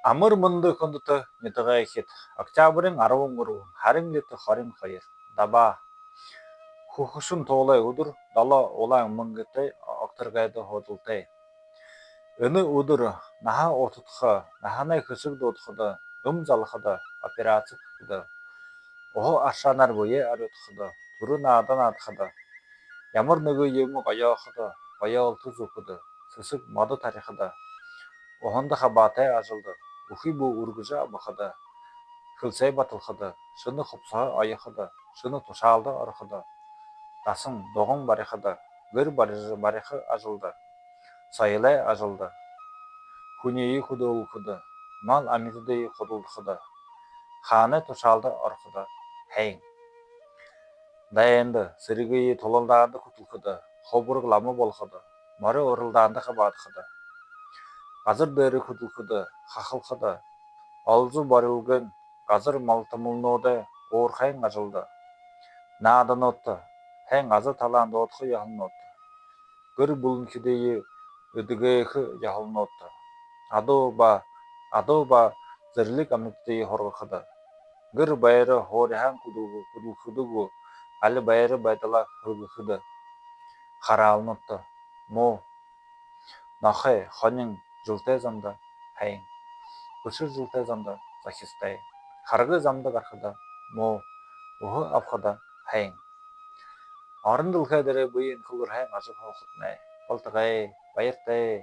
Амар мундаг хөндөт мэдгээ ихэд октябрын 13 харин лит 22 даба хөхшин туулай өдөр 7 улаан мөнгөтэй окторгайд хөдөлтэй. Өнөө өдөр наха утдах наханай хөсөг дуудахад залахад операцд ого аршанаар буе ариутхад түрүү наадахад ямар нэгэн юм гоёоход гоёолтuz өгөхөд сөсөг модод тарихад ухондох баатай ажилд үхий бүү үргэж бахад хөлсэй баталхад шөнө хувцаа аяхад шөнө тушаалда ороход дасан дуган барихад гэр барих ажилд саялай ажилд хүний хөдөөлөхөд мал амьтдыг хөдөлгөхөд хааны тушаалда ороход хайн дайнд сэргийг тулалдаад хөтлөхөд хоброг лам болоход море уралдаанд хабаадахад газар дээр хөдөлгөхөд хахалхад олзу барилгын газар малтамлнууд уурхайн ажилд нааданууд хайн газар талаан доодох ялнууд гэр бүлэнхдэе өдгөөх ялнууд адуу ба зэрлэг амьтдыг хоргоход гэр баяр хооряхан хөдөлгөхөдөг аль баяр байдлаа хөргөхөд хараалнууд муу нохой хонин жилтэй замд хайн өсөр жилтэй замд захистай харгы замд гарахад муу өхө авахад хайн орон дэлхий дээр буян хөлөр хайн ажиг хоохот нэ болтгай баяртай